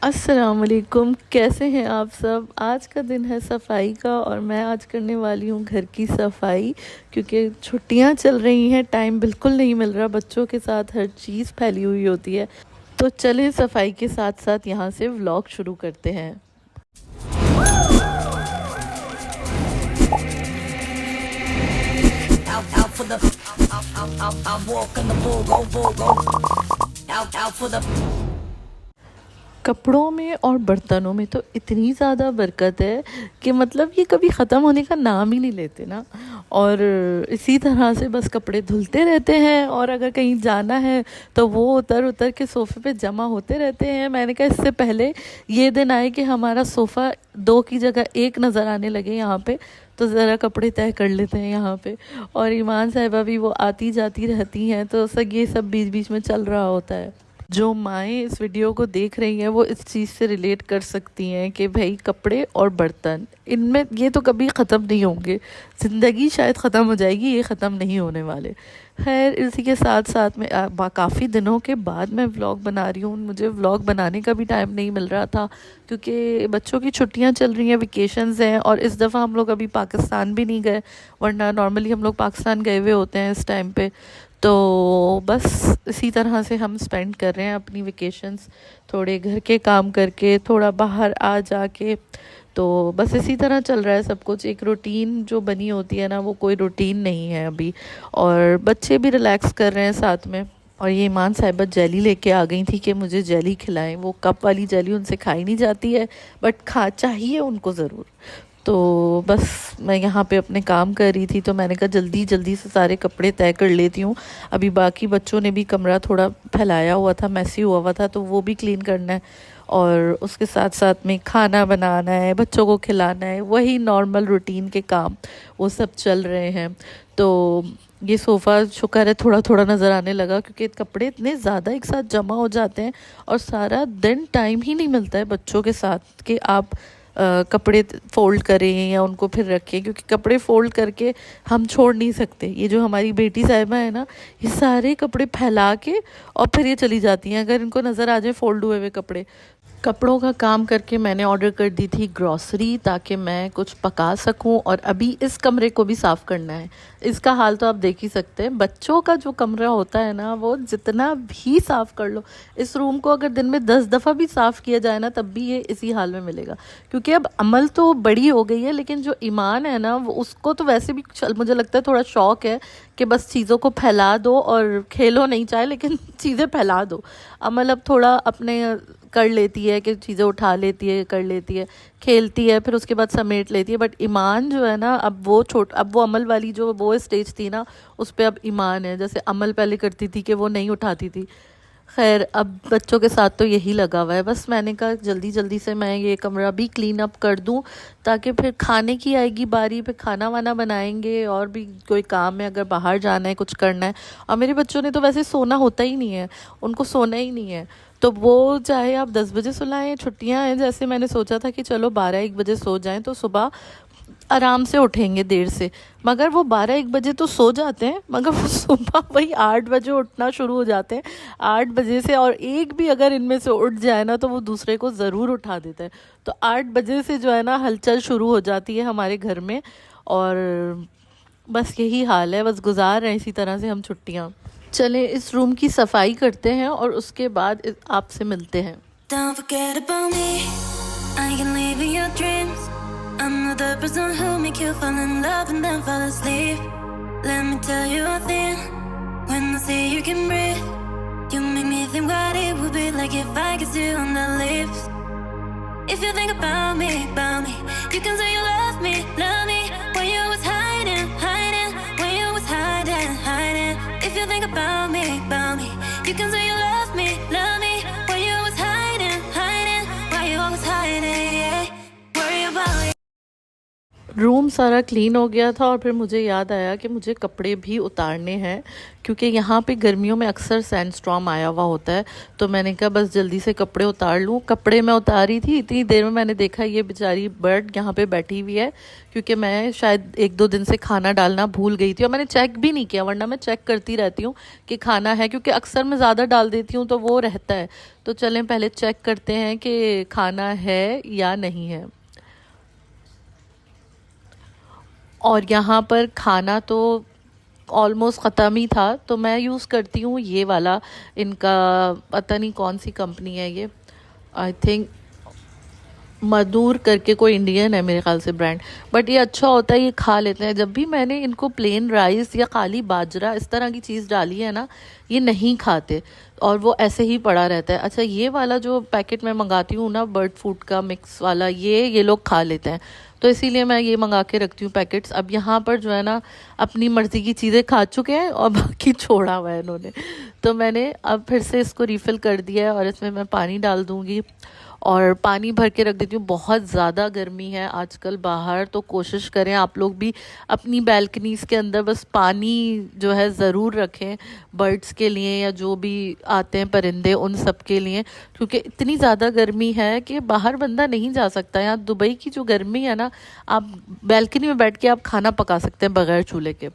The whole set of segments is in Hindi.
अस्सलाम वालेकुम, कैसे हैं आप सब। आज का दिन है सफाई का और मैं आज करने वाली हूँ घर की सफाई, क्योंकि छुट्टियाँ चल रही हैं, टाइम बिल्कुल नहीं मिल रहा, बच्चों के साथ हर चीज़ फैली हुई होती है। तो चलें सफाई के साथ साथ यहाँ से व्लॉग शुरू करते हैं। out for the out walk in the bull go out for the कपड़ों में और बर्तनों में तो इतनी ज़्यादा बरकत है कि मतलब ये कभी ख़त्म होने का नाम ही नहीं लेते ना। और इसी तरह से बस कपड़े धुलते रहते हैं और अगर कहीं जाना है तो वो उतर उतर के सोफ़े पे जमा होते रहते हैं। मैंने कहा इससे पहले ये दिन आए कि हमारा सोफ़ा दो की जगह एक नज़र आने लगे यहाँ पे, तो ज़रा कपड़े तय कर लेते हैं यहाँ पे। और ईमान साहिबा भी वो आती जाती रहती हैं, तो सब ये सब बीच बीच में चल रहा होता है। जो माएँ इस वीडियो को देख रही हैं वो इस चीज़ से रिलेट कर सकती हैं कि भाई कपड़े और बर्तन, इनमें ये तो कभी ख़त्म नहीं होंगे। ज़िंदगी शायद ख़त्म हो जाएगी, ये ख़त्म नहीं होने वाले। खैर इसी के साथ साथ में काफ़ी दिनों के बाद मैं व्लॉग बना रही हूँ। मुझे व्लॉग बनाने का भी टाइम नहीं मिल रहा था क्योंकि बच्चों की छुट्टियाँ चल रही हैं, वेकेशंस हैं। और इस दफ़ा हम लोग अभी पाकिस्तान भी नहीं गए, वरना नॉर्मली हम लोग पाकिस्तान गए हुए होते हैं इस टाइम पे। तो बस इसी तरह से हम स्पेंड कर रहे हैं अपनी वेकेशंस, थोड़े घर के काम करके, थोड़ा बाहर आ जाके। तो बस इसी तरह चल रहा है सब कुछ। एक रूटीन जो बनी होती है ना, वो कोई रूटीन नहीं है अभी। और बच्चे भी रिलैक्स कर रहे हैं साथ में। और ये ईमान साहिबा जेली लेके आ गई थी कि मुझे जेली खिलाएं। वो कप वाली जेली उनसे खाई नहीं जाती है, बट खा चाहिए उनको ज़रूर। तो बस मैं यहाँ पे अपने काम कर रही थी, तो मैंने कहा जल्दी जल्दी से सारे कपड़े तय कर लेती हूँ। अभी बाकी बच्चों ने भी कमरा थोड़ा फैलाया हुआ था, मैसी हुआ था, तो वो भी क्लीन करना है। और उसके साथ साथ में खाना बनाना है, बच्चों को खिलाना है, वही नॉर्मल रूटीन के काम वो सब चल रहे हैं। तो ये सोफ़ा शुक्र है थोड़ा थोड़ा नज़र आने लगा, क्योंकि कपड़े इतने ज़्यादा एक साथ जमा हो जाते हैं और सारा दिन टाइम ही नहीं मिलता है बच्चों के साथ कि आप कपड़े फ़ोल्ड करें या उनको फिर रखें। क्योंकि कपड़े फ़ोल्ड करके हम छोड़ नहीं सकते। ये जो हमारी बेटी साहिबा है ना, ये सारे कपड़े फैला के और फिर ये चली जाती हैं, अगर इनको नज़र आ जाए फ़ोल्ड हुए हुए कपड़े। कपड़ों का काम करके मैंने ऑर्डर कर दी थी ग्रॉसरी, ताकि मैं कुछ पका सकूं। और अभी इस कमरे को भी साफ़ करना है। इसका हाल तो आप देख ही सकते हैं। बच्चों का जो कमरा होता है ना, वो जितना भी साफ़ कर लो, इस रूम को अगर दिन में 10 दफ़ा भी साफ़ किया जाए ना, तब भी ये इसी हाल में मिलेगा। क्योंकि अब अमल तो बड़ी हो गई है, लेकिन जो ईमान है ना, वो उसको तो वैसे भी मुझे लगता है थोड़ा शौक़ है कि बस चीज़ों को फैला दो और खेलो नहीं चाहे, लेकिन चीज़ें फैला दो। अमल अब थोड़ा अपने कर लेती है कि चीज़ें उठा लेती है, कर लेती है, खेलती है, फिर उसके बाद समेट लेती है। बट ईमान जो है ना, अब वो अमल वाली जो वो स्टेज थी ना, उस पर अब ईमान है। जैसे अमल पहले करती थी कि वो नहीं उठाती थी। खैर अब बच्चों के साथ तो यही लगा हुआ है। बस मैंने कहा जल्दी जल्दी से मैं ये कमरा भी क्लीन अप कर दूं, ताकि फिर खाने की आएगी बारी, पे खाना वाना बनाएंगे और भी कोई काम है, अगर बाहर जाना है, कुछ करना है। और मेरे बच्चों ने तो वैसे सोना होता ही नहीं है, उनको सोना ही नहीं है। तो वो चाहे आप 10 बजे सुलाएं, छुट्टियां हैं, जैसे मैंने सोचा था कि चलो 12-1 बजे सो जाएं तो सुबह आराम से उठेंगे देर से। मगर वो 12-1 बजे तो सो जाते हैं, मगर वो सुबह वही 8 बजे उठना शुरू हो जाते हैं। 8 बजे से, और एक भी अगर इनमें से उठ जाए ना, तो वो दूसरे को ज़रूर उठा देता है। तो 8 बजे से जो है ना, हलचल शुरू हो जाती है हमारे घर में। और बस यही हाल है, बस गुजार रहे हैं इसी तरह से हम छुट्टियाँ। चलें इस रूम की सफाई करते हैं और उसके बाद आपसे मिलते हैं। Don't forget about me. I can live in your dreams. I'm not the person who make you fall in love and then fall asleep. Let me tell you a thing. When I say you can breathe, you make me think what it would be like if I kissed you on the lips. If you think about me, you can say you love me when you was hiding, when you was hiding. If you think about me, you can say you love me when you was hiding, while you was hiding. Yeah. Worry about it. Room सारा क्लीन हो गया था और फिर मुझे याद आया कि मुझे कपड़े भी उतारने हैं, क्योंकि यहाँ पे गर्मियों में अक्सर सैंडस्टॉर्म आया हुआ होता है। तो मैंने कहा बस जल्दी से कपड़े उतार लूँ। कपड़े मैं उतारी थी, इतनी देर में मैंने देखा ये बेचारी बर्ड यहाँ पे बैठी हुई है, क्योंकि मैं शायद 1-2 दिन से खाना डालना भूल गई थी और मैंने चेक भी नहीं किया, वरना मैं चेक करती रहती हूँ कि खाना है, क्योंकि अक्सर मैं ज़्यादा डाल देती हूँ तो वो रहता है। तो चलें पहले चेक करते हैं कि खाना है या नहीं है। और यहाँ पर खाना तो ऑलमोस्ट ख़त्म ही था, तो मैं यूज़ करती हूँ ये वाला, इनका पता नहीं कौन सी कंपनी है ये, आई थिंक मधुर करके कोई इंडियन है मेरे ख्याल से ब्रांड, बट ये अच्छा होता है, ये खा लेते हैं। जब भी मैंने इनको प्लेन राइस या खाली बाजरा इस तरह की चीज़ डाली है ना, ये नहीं खाते और वो ऐसे ही पड़ा रहता है। अच्छा, ये वाला जो पैकेट मैं मंगाती हूँ ना, बर्ड फूड का मिक्स वाला, ये लोग खा लेते हैं, तो इसीलिए मैं ये मंगा के रखती हूँ पैकेट्स। अब यहाँ पर जो है ना, अपनी मर्ज़ी की चीज़ें खा चुके हैं और बाकी छोड़ा हुआ है इन्होंने, तो मैंने अब फिर से इसको रीफ़िल कर दिया है और इसमें मैं पानी डाल दूँगी और पानी भर के रख देती हूँ। बहुत ज़्यादा गर्मी है आजकल बाहर, तो कोशिश करें आप लोग भी अपनी बैल्कनीज़ के अंदर बस पानी जो है ज़रूर रखें, बर्ड्स के लिए या जो भी आते हैं परिंदे उन सब के लिए, क्योंकि इतनी ज़्यादा गर्मी है कि बाहर बंदा नहीं जा सकता। यहाँ दुबई की जो गर्मी है ना, आप बैल्कनी में बैठ के आप खाना पका सकते हैं बगैर चूल्हे के।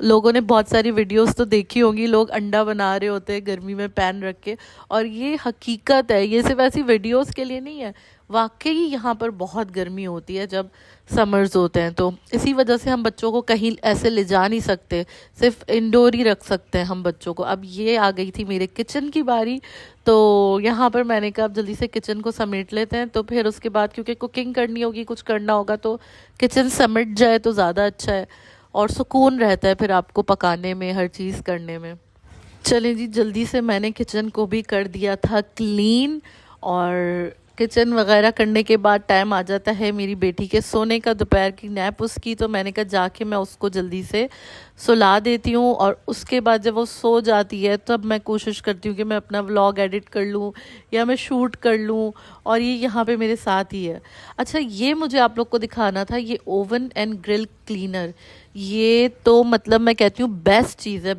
लोगों ने बहुत सारी वीडियोस तो देखी होंगी, लोग अंडा बना रहे होते हैं गर्मी में पैन रख के, और ये हकीकत है, ये सिर्फ ऐसी वीडियोस के लिए नहीं है, वाकई यहाँ पर बहुत गर्मी होती है जब समर्स होते हैं। तो इसी वजह से हम बच्चों को कहीं ऐसे ले जा नहीं सकते, सिर्फ इंडोर ही रख सकते हैं हम बच्चों को। अब ये आ गई थी मेरे किचन की बारी, तो यहाँ पर मैंने कहा अब जल्दी से किचन को समेट लेते हैं, तो फिर उसके बाद क्योंकि कुकिंग करनी होगी, कुछ करना होगा, तो किचन समेट जाए तो ज़्यादा अच्छा है और सुकून रहता है फिर आपको पकाने में, हर चीज़ करने में। चलें जी, जल्दी से मैंने किचन को भी कर दिया था क्लीन, और किचन वगैरह करने के बाद टाइम आ जाता है मेरी बेटी के सोने का, दोपहर की नैप उसकी, तो मैंने कहा जाके मैं उसको जल्दी से सुला देती हूँ। और उसके बाद जब वो सो जाती है तब मैं कोशिश करती हूँ कि मैं अपना व्लॉग एडिट कर लूँ या मैं शूट कर लूँ, और ये यहाँ पे मेरे साथ ही है। अच्छा, ये मुझे आप लोग को दिखाना था, ये ओवन एंड ग्रिल क्लीनर, ये तो मतलब मैं कहती हूँ बेस्ट चीज़ है,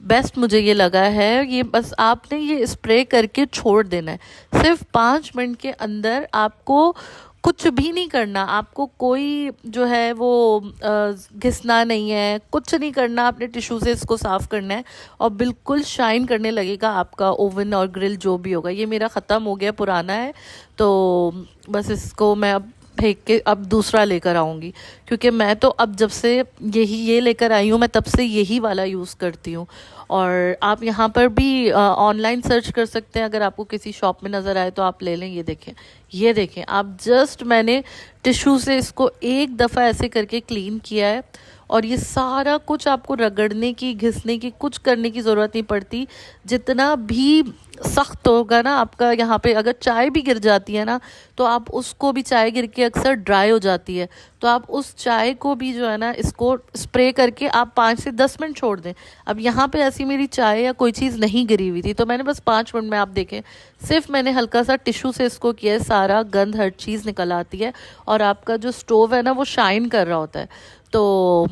बेस्ट मुझे ये लगा है। ये बस आपने ये स्प्रे करके छोड़ देना है, सिर्फ 5 मिनट के अंदर, आपको कुछ भी नहीं करना, आपको कोई जो है वो घिसना नहीं है, कुछ नहीं करना, आपने टिश्यू से इसको साफ़ करना है और बिल्कुल शाइन करने लगेगा आपका ओवन और ग्रिल जो भी होगा। ये मेरा ख़त्म हो गया, पुराना है, तो बस इसको मैं अब फेंक के अब दूसरा लेकर आऊँगी, क्योंकि मैं तो अब जब से ये लेकर आई हूँ, मैं तब से यही वाला यूज़ करती हूँ। और आप यहाँ पर भी ऑनलाइन सर्च कर सकते हैं, अगर आपको किसी शॉप में नज़र आए तो आप ले लें। ये देखें आप, जस्ट मैंने टिश्यू से इसको एक दफ़ा ऐसे करके क्लीन किया है, और ये सारा कुछ आपको रगड़ने की, घिसने की, कुछ करने की ज़रूरत नहीं पड़ती। जितना भी सख्त होगा ना आपका, यहाँ पे अगर चाय भी गिर जाती है ना, तो आप उसको भी, चाय गिर के अक्सर ड्राई हो जाती है, तो आप उस चाय को भी जो है ना, इसको स्प्रे करके आप 5 से 10 मिनट छोड़ दें। अब यहाँ पे ऐसी मेरी चाय या कोई चीज़ नहीं गिरी हुई थी, तो मैंने बस 5 मिनट में, आप देखें, सिर्फ मैंने हल्का सा टिश्यू से इसको किया है, सारा गंद, हर चीज़ निकल आती है, और आपका जो स्टोव है ना वो शाइन कर रहा होता है। तो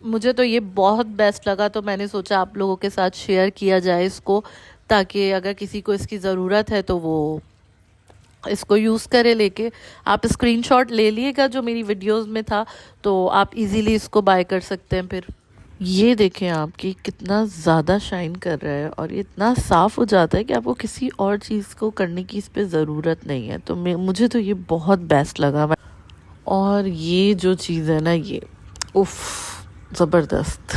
मुझे तो ये बहुत बेस्ट लगा, तो मैंने सोचा आप लोगों के साथ शेयर किया जाए इसको, ताकि अगर किसी को इसकी ज़रूरत है तो वो इसको यूज़ करे लेके। आप स्क्रीनशॉट ले लिएगा जो मेरी वीडियोस में था, तो आप इजीली इसको बाय कर सकते हैं। फिर ये देखें आप कि कितना ज़्यादा शाइन कर रहा है, और ये इतना साफ़ हो जाता है कि आपको किसी और चीज़ को करने की इस पर ज़रूरत नहीं है। तो मुझे तो ये बहुत बेस्ट लगा। और ये जो चीज़ है ना, ये उफ़, ज़बरदस्त।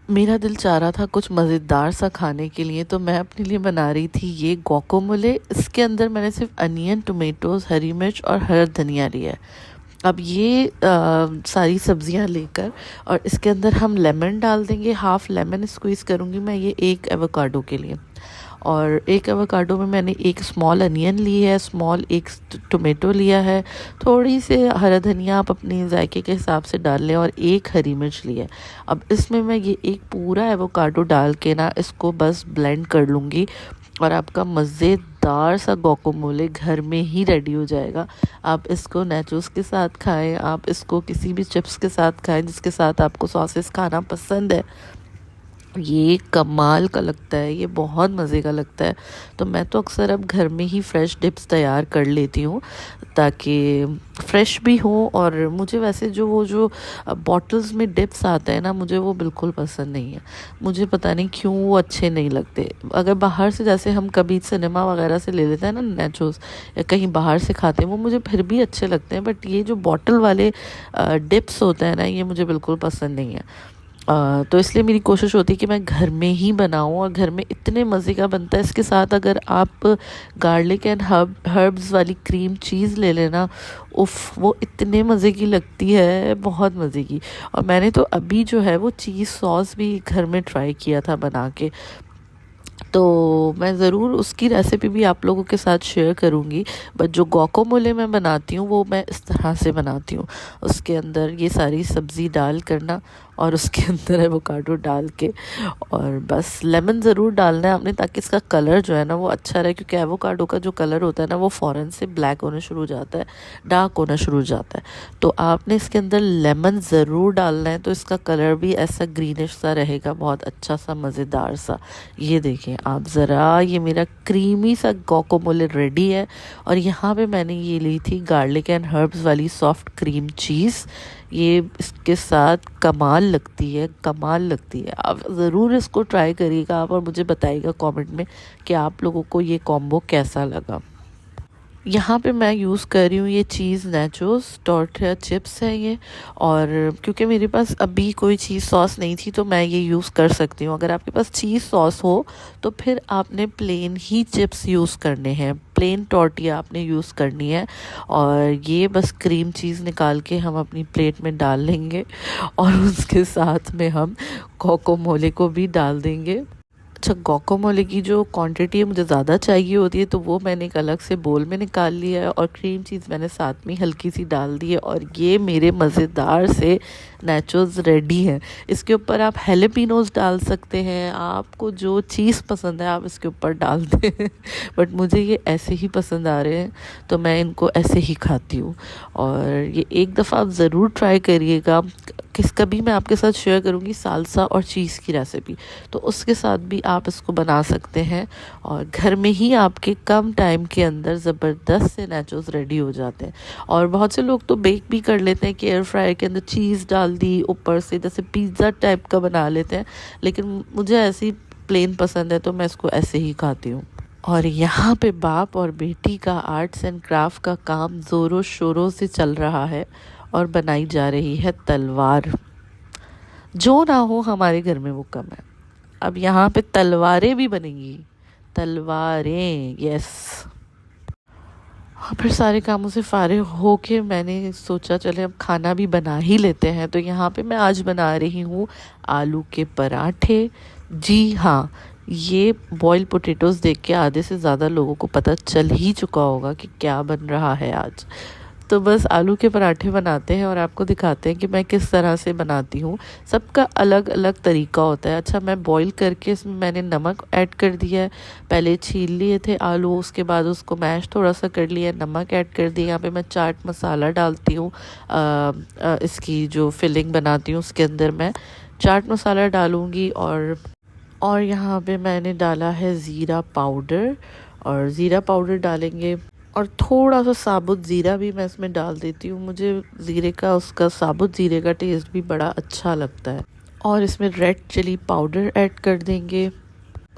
मेरा दिल चाह रहा था कुछ मज़ेदार सा खाने के लिए, तो मैं अपने लिए बना रही थी ये गुआकामोले। इसके अंदर मैंने सिर्फ अनियन, टोमेटोज़, हरी मिर्च और हरा धनिया लिया है। अब ये सारी सब्जियां लेकर, और इसके अंदर हम लेमन डाल देंगे, हाफ़ लेमन स्क्वीज़ करूँगी मैं ये एक एवोकाडो के लिए। और एक एवोकाडो में मैंने एक स्मॉल अनियन ली है, स्मॉल एक टोमेटो लिया है, थोड़ी सी हरा धनिया आप अपने जायके के हिसाब से डाल लें, और एक हरी मिर्च ली है। अब इसमें मैं ये एक पूरा एवोकाडो डाल के ना, इसको बस ब्लेंड कर लूँगी, और आपका मज़ेदार सा गुआकामोले घर में ही रेडी हो जाएगा। आप इसको नाचोस के साथ खाएं, आप इसको किसी भी चिप्स के साथ खाएं जिसके साथ आपको सॉसेस खाना पसंद है। ये कमाल का लगता है, ये बहुत मज़े का लगता है। तो मैं तो अक्सर अब घर में ही फ़्रेश डिप्स तैयार कर लेती हूँ ताकि फ़्रेश भी हो। और मुझे वैसे जो बॉटल्स में डिप्स आते हैं ना, मुझे वो बिल्कुल पसंद नहीं है। मुझे पता नहीं क्यों वो अच्छे नहीं लगते। अगर बाहर से जैसे हम कभी सिनेमा वगैरह से ले लेते हैं ना नाचोस, या कहीं बाहर से खाते हैं, वो मुझे फिर भी अच्छे लगते हैं। बट ये जो बॉटल वाले डिप्स होते हैं ना, ये मुझे बिल्कुल पसंद नहीं है। तो इसलिए मेरी कोशिश होती है कि मैं घर में ही बनाऊं, और घर में इतने मज़े का बनता है। इसके साथ अगर आप गार्लिक एंड हर्ब्स वाली क्रीम चीज़ ले लेना, उफ़, वो इतने मज़े की लगती है, बहुत मज़े की। और मैंने तो अभी जो है वो चीज़ सॉस भी घर में ट्राई किया था बना के, तो मैं ज़रूर उसकी रेसिपी भी आप लोगों के साथ शेयर करूँगी। बट जो गुआकामोले मैं बनाती हूँ वो मैं इस तरह से बनाती हूँ। उसके अंदर ये सारी सब्ज़ी डाल करना, और उसके अंदर एवोकाडो डाल के, और बस लेमन ज़रूर डालना है आपने, ताकि इसका कलर जो है ना वो अच्छा रहे। क्योंकि एवोकाडो का जो कलर होता है ना, वो फ़ौरन से ब्लैक होना शुरू हो जाता है, डार्क होना शुरू हो जाता है। तो आपने इसके अंदर लेमन ज़रूर डालना है, तो इसका कलर भी ऐसा ग्रीनिश सा रहेगा, बहुत अच्छा सा मज़ेदार सा। ये देखें आप ज़रा, ये मेरा क्रीमी सा गुआकामोले रेडी है। और यहाँ पे मैंने ये ली थी गार्लिक एंड हर्ब्स वाली सॉफ्ट क्रीम चीज़। ये इसके साथ कमाल लगती है, कमाल लगती है। आप ज़रूर इसको ट्राई करिएगा आप, और मुझे बताइएगा कमेंट में कि आप लोगों को ये कॉम्बो कैसा लगा। यहाँ पे मैं यूज़ कर रही हूँ ये चीज़ नाचोस टॉर्टिया चिप्स है ये। और क्योंकि मेरे पास अभी कोई चीज़ सॉस नहीं थी, तो मैं ये यूज़ कर सकती हूँ। अगर आपके पास चीज़ सॉस हो तो फिर आपने प्लेन ही चिप्स यूज़ करने हैं, प्लेन टॉर्टिया आपने यूज़ करनी है। और ये बस क्रीम चीज़ निकाल के हम अपनी प्लेट में डाल लेंगे, और उसके साथ में हम गुआकामोले को भी डाल देंगे। अच्छा, गुआकामोले की जो क्वांटिटी है मुझे ज़्यादा चाहिए होती है, तो वो मैंने एक अलग से बोल में निकाल लिया है, और क्रीम चीज़ मैंने साथ में हल्की सी डाल दी है। और ये मेरे मज़ेदार से नाचोस रेडी हैं। इसके ऊपर आप हैलेपिनोस डाल सकते हैं, आपको जो चीज़ पसंद है आप इसके ऊपर डाल दें। बट मुझे ये ऐसे ही पसंद आ रहे हैं, तो मैं इनको ऐसे ही खाती हूँ। और ये एक दफ़ा आप ज़रूर ट्राई करिएगा। कभी मैं आपके साथ शेयर करूँगी सालसा और चीज़ की रेसिपी, तो उसके साथ भी आप इसको बना सकते हैं। और घर में ही आपके कम टाइम के अंदर ज़बरदस्त से नाचोस रेडी हो जाते हैं। और बहुत से लोग तो बेक भी कर लेते हैं कि एयर फ्रायर के अंदर चीज़ डाल दी ऊपर से, जैसे पिज़्ज़ा टाइप का बना लेते हैं। लेकिन मुझे ऐसी प्लेन पसंद है, तो मैं इसको ऐसे ही खाती हूँ। और यहाँ पे बाप और बेटी का आर्ट्स एंड क्राफ्ट का काम ज़ोरों शोरों से चल रहा है, और बनाई जा रही है तलवार। जो ना हो हमारे घर में वो कम है। अब यहाँ पे तलवारें भी बनेंगी, तलवारें, यस। और फिर सारे कामों से फारिग हो के मैंने सोचा चले अब खाना भी बना ही लेते हैं। तो यहाँ पे मैं आज बना रही हूँ आलू के पराठे। जी हाँ, ये बॉयल पोटैटोज़ देख के आधे से ज़्यादा लोगों को पता चल ही चुका होगा कि क्या बन रहा है आज। तो बस आलू के पराठे बनाते हैं और आपको दिखाते हैं कि मैं किस तरह से बनाती हूँ। सबका अलग अलग तरीका होता है। अच्छा, मैं बॉईल करके इसमें मैंने नमक ऐड कर दिया है। पहले छील लिए थे आलू, उसके बाद उसको मैश थोड़ा सा कर लिया, नमक ऐड कर दिया। यहाँ पे मैं चाट मसाला डालती हूँ, इसकी जो फिलिंग बनाती हूँ उसके अंदर मैं चाट मसाला डालूँगी। और यहाँ पे मैंने डाला है ज़ीरा पाउडर, और ज़ीरा पाउडर डालेंगे, और थोड़ा सा साबुत ज़ीरा भी मैं इसमें डाल देती हूँ। मुझे ज़ीरे का, उसका साबुत ज़ीरे का टेस्ट भी बड़ा अच्छा लगता है। और इसमें रेड चिली पाउडर ऐड कर देंगे।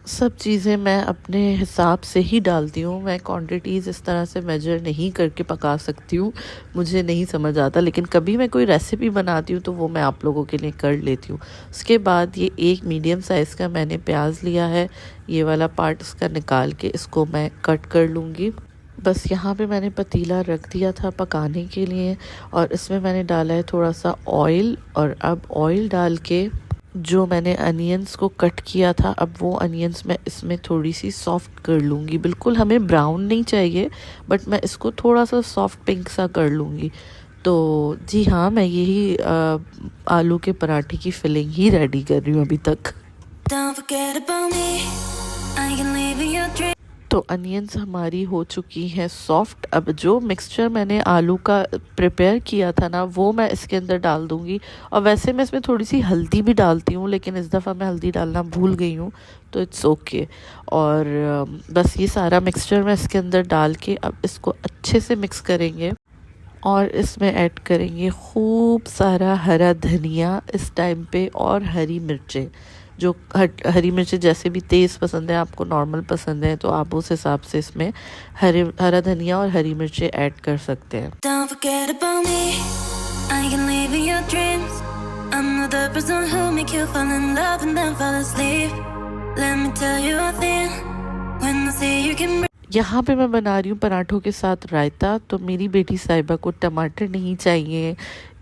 सब चीज़ें मैं अपने हिसाब से ही डालती हूँ। मैं क्वांटिटीज़ इस तरह से मेजर नहीं करके पका सकती हूँ, मुझे नहीं समझ आता। लेकिन कभी मैं कोई रेसिपी बनाती हूँ तो वो मैं आप लोगों के लिए कर लेती हूँ। उसके बाद ये एक मीडियम साइज़ का मैंने प्याज लिया है, ये वाला पार्ट इसका निकाल के इसको मैं कट कर लूँगी। बस यहाँ पे मैंने पतीला रख दिया था पकाने के लिए, और इसमें मैंने डाला है थोड़ा सा ऑयल। और अब ऑयल डाल के जो मैंने अनियंस को कट किया था, अब वो अनियंस मैं इसमें थोड़ी सी सॉफ्ट कर लूँगी। बिल्कुल हमें ब्राउन नहीं चाहिए, बट मैं इसको थोड़ा सा सॉफ्ट पिंक सा कर लूँगी। तो जी हाँ, मैं यही आलू के पराठे की फिलिंग ही रेडी कर रही हूँ अभी तक। Don't forget about me. I can live in your dream. तो अनियंस हमारी हो चुकी हैं सॉफ्ट। अब जो मिक्सचर मैंने आलू का प्रिपेयर किया था ना, वो मैं इसके अंदर डाल दूँगी। और वैसे मैं इसमें थोड़ी सी हल्दी भी डालती हूँ, लेकिन इस दफ़ा मैं हल्दी डालना भूल गई हूँ, तो इट्स ओके। और बस ये सारा मिक्सचर मैं इसके अंदर डाल के अब इसको अच्छे से मिक्स करेंगे। और इसमें ऐड करेंगे खूब सारा हरा धनिया इस टाइम पे, और हरी मिर्चें। जो हरी मिर्चें जैसे भी तेज़ पसंद है आपको, नॉर्मल पसंद है, तो आप उस हिसाब से इसमें हरा धनिया और हरी मिर्चें ऐड कर सकते हैं। Don't forget about me. I can live in your dreams. I'm not the person who make you fall in love and then fall asleep. Let me tell you a thing. When I say you can. यहाँ पे मैं बना रही हूँ पराठों के साथ रायता। तो मेरी बेटी साहिबा को टमाटर नहीं चाहिए,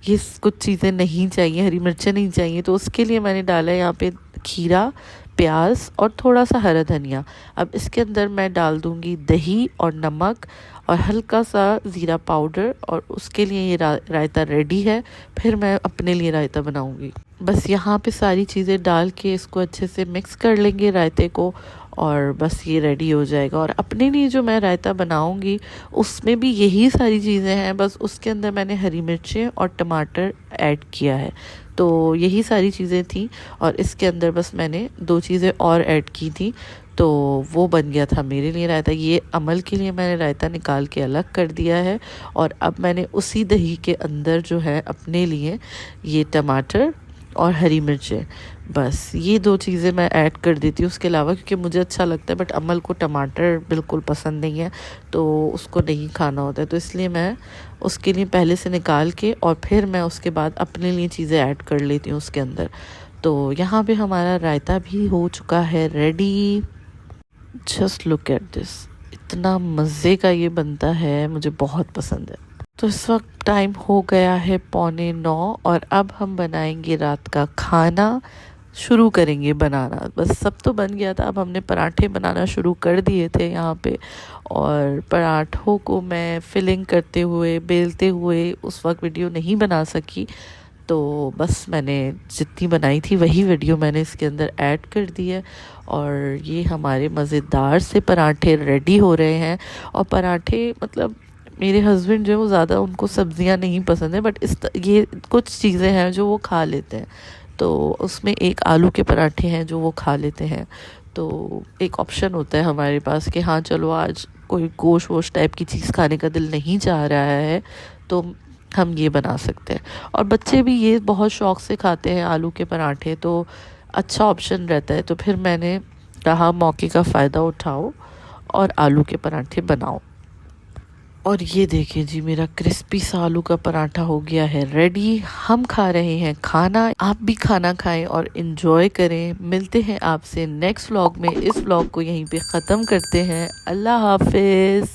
ये कुछ चीज़ें नहीं चाहिए, हरी मिर्चें नहीं चाहिए, तो उसके लिए मैंने डाला है यहाँ पे खीरा, प्याज और थोड़ा सा हरा धनिया। अब इसके अंदर मैं डाल दूँगी दही और नमक और हल्का सा ज़ीरा पाउडर, और उसके लिए ये रायता रेडी है। फिर मैं अपने लिए रायता बनाऊँगी। बस यहाँ पे सारी चीज़ें डाल के इसको अच्छे से मिक्स कर लेंगे रायते को, और बस ये रेडी हो जाएगा। और अपने लिए जो मैं रायता बनाऊंगी उसमें भी यही सारी चीज़ें हैं, बस उसके अंदर मैंने हरी मिर्चें और टमाटर ऐड किया है। तो यही सारी चीज़ें थी, और इसके अंदर बस मैंने 2 चीज़ें और ऐड की थी, तो वो बन गया था मेरे लिए रायता। ये अमल के लिए मैंने रायता निकाल के अलग कर दिया है। और अब मैंने उसी दही के अंदर जो है अपने लिए ये टमाटर और हरी मिर्चें, बस ये 2 चीज़ें मैं ऐड कर देती हूँ उसके अलावा, क्योंकि मुझे अच्छा लगता है। बट अमल को टमाटर बिल्कुल पसंद नहीं है, तो उसको नहीं खाना होता है, तो इसलिए मैं उसके लिए पहले से निकाल के और फिर मैं उसके बाद अपने लिए चीज़ें ऐड कर लेती हूँ उसके अंदर। तो यहाँ पे हमारा रायता भी हो चुका है ready. Just look at this, इतना मज़े का ये बनता है, मुझे बहुत पसंद है। तो इस वक्त टाइम हो गया है 8:45, और अब हम बनाएंगे रात का खाना, शुरू करेंगे बनाना। बस सब तो बन गया था, अब हमने पराठे बनाना शुरू कर दिए थे यहाँ पे। और पराठों को मैं फिलिंग करते हुए, बेलते हुए उस वक्त वीडियो नहीं बना सकी, तो बस मैंने जितनी बनाई थी वही वीडियो मैंने इसके अंदर ऐड कर दी है। और ये हमारे मज़ेदार से पराठे रेडी हो रहे हैं। और पराठे मतलब मेरे हस्बैंड जो है वो ज़्यादा, उनको सब्ज़ियां नहीं पसंद है, बट ये कुछ चीज़ें हैं जो वो खा लेते हैं। तो उसमें एक आलू के पराठे हैं जो वो खा लेते हैं, तो एक ऑप्शन होता है हमारे पास कि हाँ चलो आज कोई गोश्त वोश टाइप की चीज़ खाने का दिल नहीं चाह रहा है, तो हम ये बना सकते हैं। और बच्चे भी ये बहुत शौक़ से खाते हैं आलू के पराठे, तो अच्छा ऑप्शन रहता है। तो फिर मैंने कहा मौके का फ़ायदा उठाओ और आलू के पराठे बनाओ। और ये देखिए जी, मेरा क्रिस्पी सा आलू का पराठा हो गया है रेडी। हम खा रहे हैं खाना, आप भी खाना खाएं और इन्जॉय करें। मिलते हैं आपसे नेक्स्ट व्लॉग में। इस व्लॉग को यहीं पे ख़त्म करते हैं। अल्लाह हाफिज़।